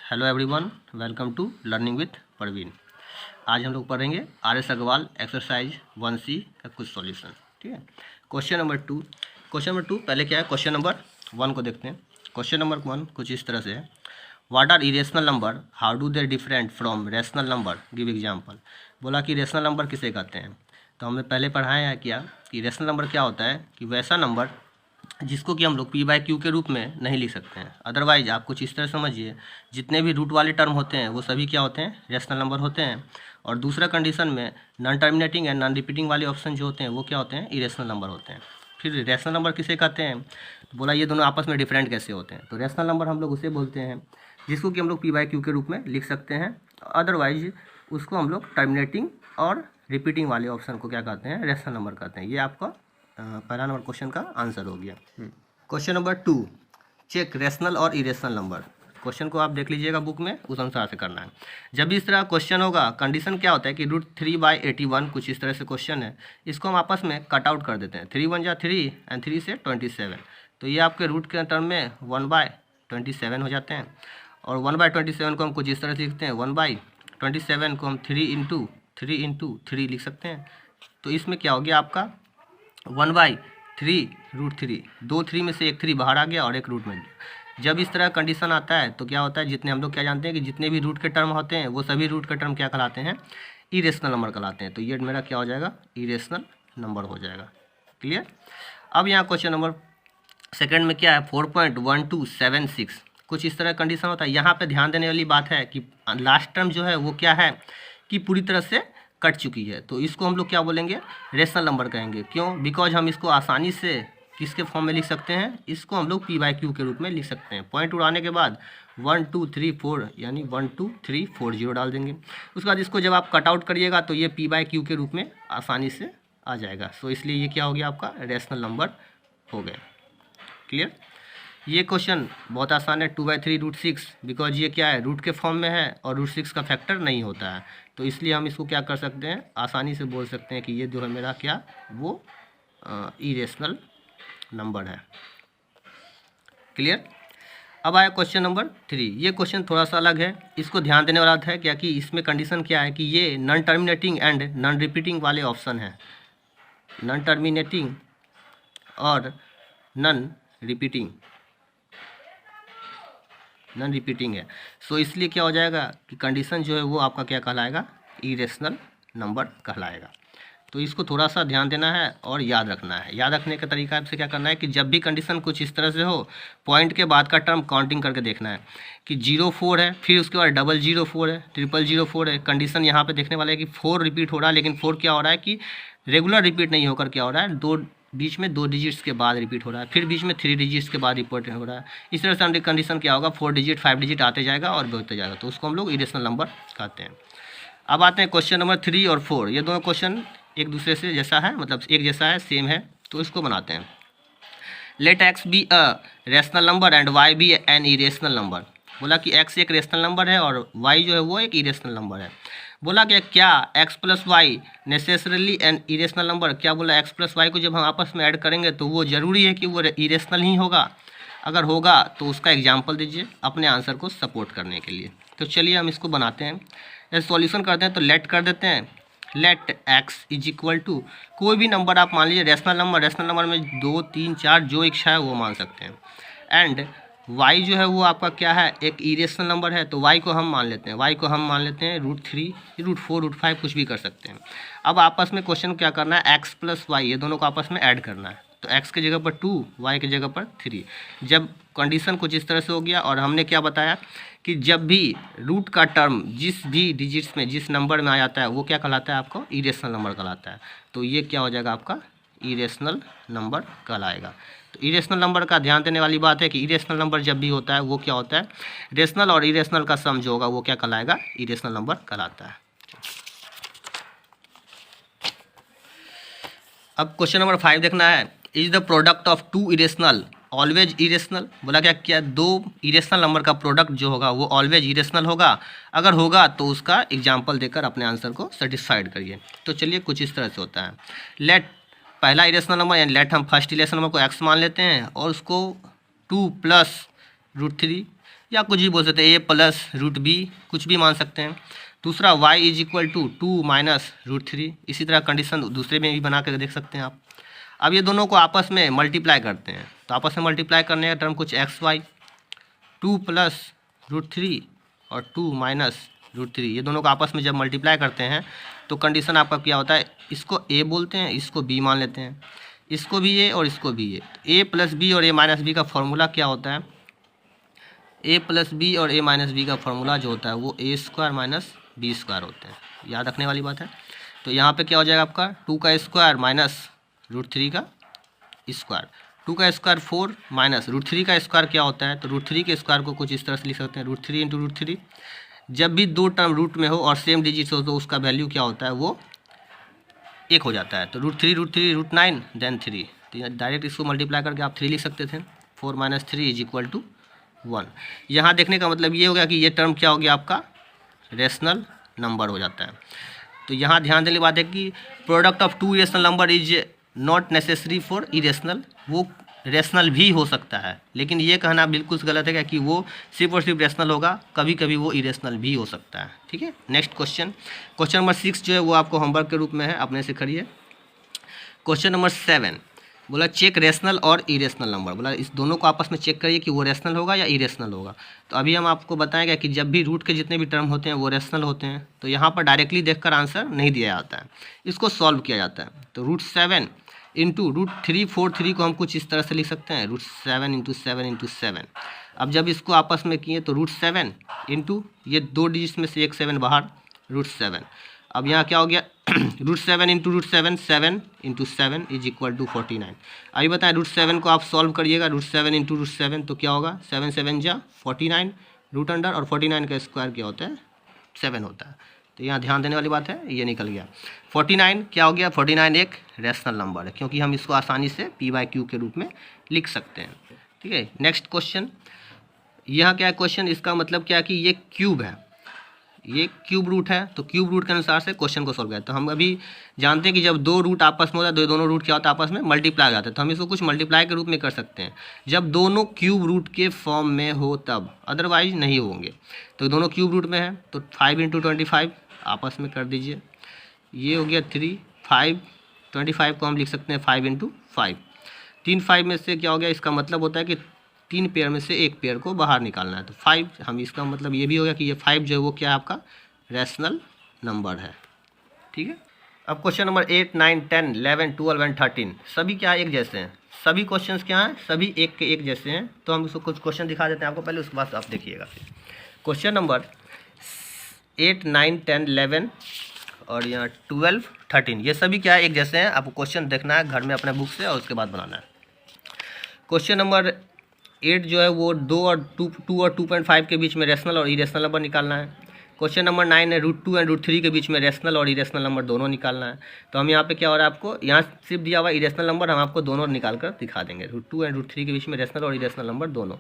Hello everyone, welcome to learning with Parveen. आज हम लोग पढ़ेंगे RS अग्रवाल एक्सरसाइज 1C का कुछ सॉल्यूशन। ठीक है। क्वेश्चन नंबर टू पहले क्या है, क्वेश्चन नंबर 1 को देखते हैं। क्वेश्चन नंबर 1 कुछ इस तरह से है, what are irrational number, how do they different from rational number, give example. बोला कि रेशनल नंबर किसे कहते हैं। तो हमने पहले पढ़ाया है क्या कि रेशनल नंबर क्या होता है कि वैसा नंबर जिसको कि हम लोग P/Q के रूप में नहीं लिख सकते हैं। अदरवाइज आप कुछ इस तरह समझिए, जितने भी रूट वाले टर्म होते हैं वो सभी क्या होते हैं, रेशनल नंबर होते हैं। और दूसरा कंडीशन में non terminating and non repeating वाले ऑप्शन जो होते हैं वो क्या होते हैं, इरेशनल नंबर होते हैं। फिर रेशनल नंबर किसे कहते हैं, तो बोला ये दोनों आपस में डिफरेंट कैसे होते हैं। तो रेशनल नंबर हम लोग उसे बोलते हैं जिसको कि हम लोग P/Q के रूप में लिख सकते हैं। अदरवाइज उसको हम लोग टर्मिनेटिंग और रिपीटिंग वाले ऑप्शन को क्या कहते हैं, रेशनल नंबर कहते हैं। ये आपका पहला नंबर क्वेश्चन का आंसर हो गया। क्वेश्चन नंबर 2, चेक रेशनल और इरेशनल नंबर। क्वेश्चन को आप देख लीजिएगा बुक में, उस अनुसार से करना है। जब भी इस तरह क्वेश्चन होगा, कंडीशन क्या होता है कि √3/81 कुछ इस तरह से क्वेश्चन है, इसको हम आपस में कट आउट कर देते हैं। 3 1 जा 3 एंड 3 से 27, तो ये आपके रूट के टर्म में 1/27 हो जाते हैं। और 1/27 को हम कुछ इस तरह से लिखते हैं, 1/27 को हम 3 लिख सकते हैं। तो इसमें क्या हो गया आपका 1/3 √3, 2 3 में से एक 3 बाहर आ गया और एक रूट में। जब इस तरह कंडीशन आता है तो क्या होता है, जितने हम लोग क्या जानते हैं कि जितने भी रूट के टर्म होते हैं वो सभी रूट के टर्म क्या कहलाते हैं, इरेशनल नंबर कहलाते हैं। तो ये मेरा क्या हो जाएगा, इरेशनल नंबर हो जाएगा। क्लियर। अब यहाँ क्वेश्चन नंबर सेकंड में क्या है, 4.1276 कुछ इस तरह कंडीशन होता है। यहाँ पे ध्यान देने वाली बात है कि लास्ट टर्म जो है वो क्या है कि पूरी तरह से कट चुकी है, तो इसको हम लोग क्या बोलेंगे, रेशनल नंबर कहेंगे। क्यों, बिकॉज हम इसको आसानी से किसके फॉर्म में लिख सकते हैं, इसको हम लोग P/Q के रूप में लिख सकते हैं। पॉइंट उड़ाने के बाद 1 2 3 4 यानी 1 2 3 4 0 डाल देंगे। उसके बाद इसको जब आप कट आउट करिएगा तो ये P/Q के रूप में आसानी से आ जाएगा। सो इसलिए ये क्या हो गया, आपका रेशनल नंबर हो गया। क्लियर। ये क्वेश्चन बहुत आसान है, 2/3 √6, बिकॉज ये क्या है, रूट के फॉर्म में है और √6 का फैक्टर नहीं होता है। तो इसलिए हम इसको क्या कर सकते हैं, आसानी से बोल सकते हैं कि ये जो है मेरा क्या, वो इरेशनल नंबर है। क्लियर। अब आया क्वेश्चन नंबर 3। ये क्वेश्चन थोड़ा सा अलग है, इसको ध्यान देने वाला है क्या कि इसमें कंडीशन क्या है कि ये non terminating and non repeating वाले ऑप्शन है। नॉन टर्मिनेटिंग और नॉन रिपीटिंग है। सो इसलिए क्या हो जाएगा कि कंडीशन जो है वो आपका क्या कहलाएगा, इरेशनल नंबर कहलाएगा। तो इसको थोड़ा सा ध्यान देना है और याद रखना है। याद रखने का तरीका आपसे क्या करना है कि जब भी कंडीशन कुछ इस तरह से हो, पॉइंट के बाद का टर्म काउंटिंग करके देखना है कि 0 4 है, फिर उसके बाद 000 है, 0004 है। कंडीशन यहाँ पे देखने वाला है कि 4 रिपीट हो रहा है, लेकिन 4 क्या हो रहा है कि रेगुलर रिपीट नहीं होकर क्या हो रहा है, बीच में 2 डिजिट्स के बाद रिपीट हो रहा है, फिर बीच में 3 डिजिट्स के बाद रिपीट हो रहा है। इस तरह से कंडीशन क्या होगा, 4 डिजिट 5 डिजिट आते जाएगा और बढ़ते जाएगा, तो उसको हम लोग इरेशनल नंबर कहते हैं। अब आते हैं क्वेश्चन नंबर 3 और 4। ये दोनों क्वेश्चन एक दूसरे से जैसा है, मतलब एक जैसा है, सेम है, तो इसको बनाते हैं। Let x be a rational number and y be an irrational number. बोला कि x एक रेशनल नंबर है और y जो है वो एक इरेशनल नंबर है। बोला कि क्या x plus y necessarily an irrational number, क्या बोला x प्लस वाई को जब हम आपस में ऐड करेंगे तो वो ज़रूरी है कि वो इरेशनल ही होगा। अगर होगा तो उसका एग्जाम्पल दीजिए अपने आंसर को सपोर्ट करने के लिए। तो चलिए हम इसको बनाते हैं, सॉल्यूशन करते हैं। तो लेट कर देते हैं, let x is equal to कोई भी नंबर आप मान लीजिए, रेशनल नंबर में 2 3 4 जो इच्छा है वो मान सकते हैं। एंड y जो है वो आपका क्या है, एक इरेशनल नंबर है, तो y को हम मान लेते हैं, √3 √4 √5 कुछ भी कर सकते हैं। अब आपस में क्वेश्चन क्या करना है, x प्लस वाई ये दोनों को आपस में ऐड करना है। तो x की जगह पर 2, y की जगह पर 3। जब कंडीशन कुछ इस तरह से हो गया और हमने क्या बताया कि जब भी रूट का टर्म जिस भी डिजिट्स में जिस नंबर में आ जाता है वो क्या कहलाता है, आपको इरेशनल नंबर कहलाता है। तो ये क्या हो जाएगा, आपका इरेशनल नंबर कहलाएगा। तो इरेशनल नंबर का ध्यान देने वाली बात है कि इरेशनल नंबर जब भी होता है वो क्या होता है, रेशनल और इरेशनल का सम जो होगा वो क्या कहलाएगा, इरेशनल नंबर कहलाता है। अब क्वेश्चन नंबर 5 देखना है, is the product of 2 irrational always irrational. बोला क्या 2 इरेशनल नंबर का प्रोडक्ट जो होगा वो ऑलवेज इरेशनल होगा। अगर होगा तो उसका एग्जाम्पल देकर अपने आंसर को सेटिस्फाइड करिए। तो चलिए कुछ इस तरह से होता है, लेट पहला इरेशनल नंबर यानी लेट हम फर्स्ट इरेशनल नंबर को x मान लेते हैं और उसको 2 + √3 या कुछ भी बोल सकते हैं, ए प्लस रूट बी, कुछ भी मान सकते हैं। दूसरा y is equal to 2 minus root 3, इसी तरह कंडीशन दूसरे में भी बना कर देख सकते हैं आप। अब ये दोनों को आपस में मल्टीप्लाई करते हैं, तो आपस में मल्टीप्लाई करने का टर्म कुछ एक्स वाई, 2 प्लस रूट 3 और 2 माइनस रूट 3, ये दोनों को आपस में जब मल्टीप्लाई करते हैं तो कंडीशन आपका क्या होता है, इसको a बोलते हैं, इसको b मान लेते हैं, इसको भी a और इसको भी a। a प्लस बी और a माइनस बी का फॉर्मूला क्या होता है, a प्लस बी और a माइनस बी का फॉर्मूला जो होता है वो a square minus b square होते हैं, याद रखने वाली बात है। तो यहाँ पे क्या हो जाएगा आपका 2 का स्क्वायर माइनस रूट 3 का स्क्वायर, 2 का स्क्वायर 4 माइनस रूट 3 का स्क्वायर क्या होता है, तो रूट 3 के स्क्वायर को कुछ इस तरह से लिख सकते हैं, रूट 3 इंटू रूट 3। जब भी दो टर्म रूट में हो और सेम डिजिट हो तो उसका वैल्यू क्या होता है, वो 1 हो जाता है। तो रूट 3 रूट 9 देन 3, तो डायरेक्ट इसको मल्टीप्लाई करके आप 3 लिख सकते थे, 4 माइनस 3 इज इक्वल टू 1। यहाँ देखने का मतलब ये हो गया कि ये टर्म क्या हो गया आपका, रेशनल नंबर हो जाता है। तो यहाँ ध्यान देने की बात है कि product of 2 irrational number is not necessary for irrational, वो रेशनल भी हो सकता है, लेकिन ये कहना बिल्कुल गलत है क्या कि वो सिर्फ और सिर्फ रेशनल होगा, कभी कभी वो इरेशनल भी हो सकता है। ठीक है, नेक्स्ट क्वेश्चन, क्वेश्चन नंबर 6 जो है वो आपको होमवर्क के रूप में है, अपने से करिए। क्वेश्चन नंबर 7 बोला चेक रेशनल और इरेशनल नंबर, बोला इस दोनों को आपस में चेक करिए कि वो रेशनल होगा या इरेशनल होगा। तो अभी हम आपको बताएंगे कि जब भी रूट के जितने भी टर्म होते हैं वो रेशनल होते हैं, तो यहाँ पर डायरेक्टली देखकर आंसर नहीं दिया जाता है, इसको सॉल्व किया जाता है। तो रूट 7 इंटू रूट 343 को हम कुछ इस तरह से लिख सकते हैं, रूट 7 इंटू 7 इंटू 7। अब जब इसको आपस में किए तो रूट 7 इंटू ये 2 डिजिट्स में से एक 7 बाहर, रूट 7। अब यहाँ क्या हो गया root 7 into root 7, 7 into 7 is equal to 49। अभी बताएं रूट 7 को आप सॉल्व करिएगा, रूट 7 इंटू रूट 7 तो क्या होगा, 7 7 जा 49 रूट अंडर, और 49 का स्क्वायर क्या होता है, 7 होता है। तो यहाँ ध्यान देने वाली बात है, ये निकल गया 49 क्या हो गया, 49 एक रेशनल नंबर है, क्योंकि हम इसको आसानी से p/q के रूप में लिख सकते हैं। ठीक है, नेक्स्ट क्वेश्चन, यहाँ क्या है क्वेश्चन, इसका मतलब क्या है कि ये क्यूब है, ये क्यूब रूट है, तो क्यूब रूट के अनुसार से क्वेश्चन को सॉल्व किया। तो हम अभी जानते हैं कि जब दो रूट आपस में होता है तो दोनों रूट क्या होता है, आपस में मल्टीप्लाई हो जाता है, तो हम इसको कुछ मल्टीप्लाई के रूप में कर सकते हैं जब दोनों क्यूब रूट के फॉर्म में हो तब, अदरवाइज नहीं होंगे। तो दोनों क्यूब रूट में है तो 5 इंटू 25 आपस में कर दीजिए, ये हो गया 3, 5, 25 को हम लिख सकते हैं 5 इंटू 5, 3 5 में से क्या हो गया, इसका मतलब होता है कि 3 पेयर में से एक पेयर को बाहर निकालना है, तो 5, हम इसका मतलब ये भी हो गया कि ये 5 जो है वो क्या है आपका रैशनल नंबर है। ठीक है, अब क्वेश्चन नंबर 8, 9, 10, 11, 12 एंड 13 सभी क्या एक जैसे हैं, सभी क्वेश्चंस क्या हैं, सभी एक के एक जैसे हैं। तो हम इसको कुछ क्वेश्चन दिखा देते हैं आपको, पहले उसके बाद आप देखिएगा। फिर क्वेश्चन नंबर 8, 9, 10, 11 और यहाँ 12, 13 ये सभी क्या है एक जैसे हैं। आपको क्वेश्चन देखना है घर में अपने बुक से और उसके बाद बनाना है। क्वेश्चन नंबर 8 जो है वो 2 और 2.5 के बीच में रेशनल और इरेशनल नंबर निकालना है। क्वेश्चन नंबर 9 है रूट 2 एंड रूट 3 के बीच में रेशनल और इरेशनल नंबर दोनों निकालना है। तो हम यहाँ पे क्या हो रहा है, आपको यहाँ सिर्फ दिया हुआ इरेशनल नंबर, हम आपको दोनों निकाल कर दिखा देंगे, रूट 2 एंड रूट 3 के बीच में रेशनल और इरेशनल नंबर दोनों।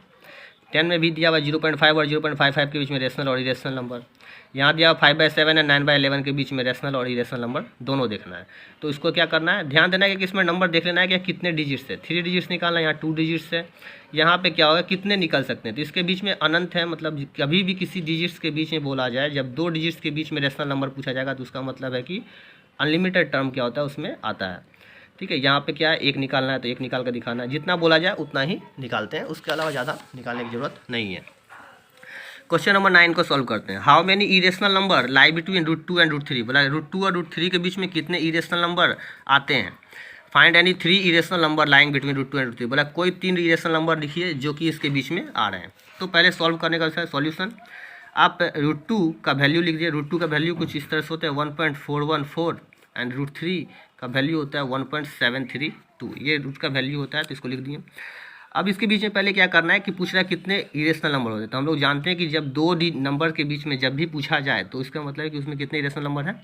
10 में भी दिया हुआ 0.5 और 0.55 के बीच में रेशनल और इरेशनल नंबर। यहाँ दिया 5/7 एंड 9/11 के बीच में रेशनल और इरेशनल नंबर दोनों देखना है। तो इसको क्या करना है, ध्यान देना है कि इसमें नंबर देख लेना है कि कितने डिजिट्स है, 3 डिजिट्स निकालना है, यहाँ 2 डिजिट्स है। यहाँ पे क्या होगा, कितने निकल सकते हैं, तो इसके बीच में अनंत है, मतलब कभी भी किसी डिजिट्स के बीच में बोला जाए, जब 2 डिजिट्स के बीच में रेशनल नंबर पूछा जाएगा तो उसका मतलब है कि अनलिमिटेड टर्म क्या होता है उसमें आता है। ठीक है, यहाँ पे क्या है, एक निकालना है तो एक निकाल कर दिखाना है, जितना बोला जाए उतना ही निकालते हैं, उसके अलावा ज़्यादा निकालने की जरूरत नहीं है। क्वेश्चन नंबर 9 को सॉल्व करते हैं। How many irrational number lie between root 2 and root 3, बोला रूट 2 और रूट 3 के बीच में कितने इरेशनल नंबर आते हैं। Find any 3 irrational number lying between root 2 and root 3, बोला कोई 3 इरेशनल नंबर लिखिए जो कि इसके बीच में आ रहे हैं। तो पहले सॉल्व करने का सॉल्यूशन, आप रूट 2 का वैल्यू लिख दिए, रूट 2 का वैल्यू कुछ इस तरह से होता है 1.414 एंड रूट 3 का वैल्यू होता है 1.732, ये रूट का वैल्यू होता है, तो इसको लिख दिए। अब इसके बीच में पहले क्या करना है कि पूछ रहा है कितने इरेशनल नंबर होते हैं, तो हम लोग जानते हैं कि जब 2 नंबर के बीच में जब भी पूछा जाए तो इसका मतलब है कि उसमें कितने इरेशनल नंबर हैं।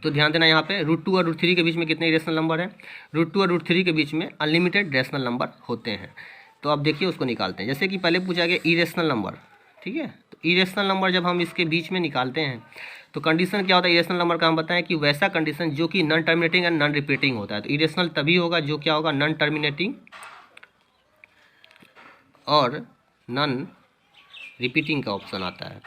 तो ध्यान देना यहाँ पे रूट 2 और रूट 3 के बीच में कितने इरेशनल नंबर हैं, रूट 2 और रूट 3 के बीच में अनलिमिटेड रेशनल नंबर होते हैं। तो अब देखिए उसको निकालते हैं, जैसे कि पहले पूछा गया इरेशनल नंबर, ठीक है। तो इरेशनल नंबर जब हम इसके बीच में निकालते हैं तो कंडीशन क्या होता है इरेशनल नंबर का, हम बताएं कि वैसा कंडीशन जो कि non terminating and non repeating होता है। तो इरेशनल तभी होगा जो क्या होगा, नॉन टर्मिनेटिंग और नॉन रिपीटिंग का ऑप्शन आता है।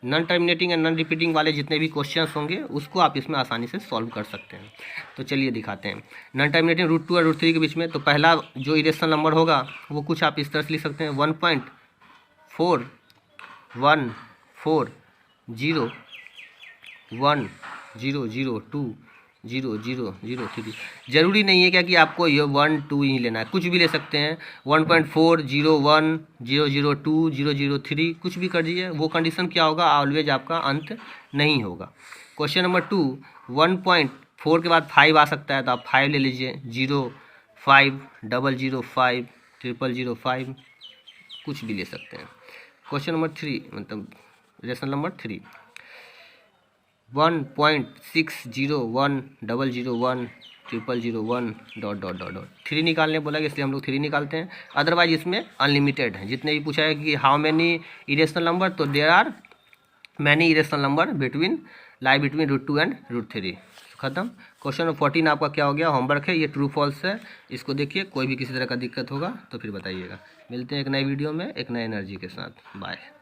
Non terminating and non repeating वाले जितने भी क्वेश्चंस होंगे उसको आप इसमें आसानी से सॉल्व कर सकते हैं। तो चलिए दिखाते हैं। नॉन टर्मिनेटिंग √2 और √3 के बीच में, तो पहला जो इरेशनल नंबर होगा वो कुछ आप इस तरह से लिख सकते हैं 1.414010020003। ज़रूरी नहीं है क्या कि आपको ये 1 2 ही लेना है, कुछ भी ले सकते हैं। 1.4010020003 कुछ भी कर दीजिए, वो कंडीशन क्या होगा, ऑलवेज आपका अंत नहीं होगा। क्वेश्चन नंबर 2, 1.4 के बाद 5 आ सकता है तो आप 5 ले लीजिए। 0 5 005 0005 कुछ भी ले सकते हैं। क्वेश्चन नंबर 3 मतलब इरेशनल नंबर 3, 1.601001001001 ... 3 निकालने बोला इसलिए हम लोग 3 निकालते हैं। अदरवाइज इसमें अनलिमिटेड है, जितने भी पूछा है कि हाउ मैनी इरेशनल नंबर, तो there are many irrational number between √2 and √3। खत्म। क्वेश्चन नंबर 14 आपका क्या हो गया, होमवर्क है, ये ट्रू फॉल्स है, इसको देखिए। कोई भी किसी तरह का दिक्कत होगा तो फिर बताइएगा। मिलते हैं एक नए वीडियो में एक नए एनर्जी के साथ। बाय।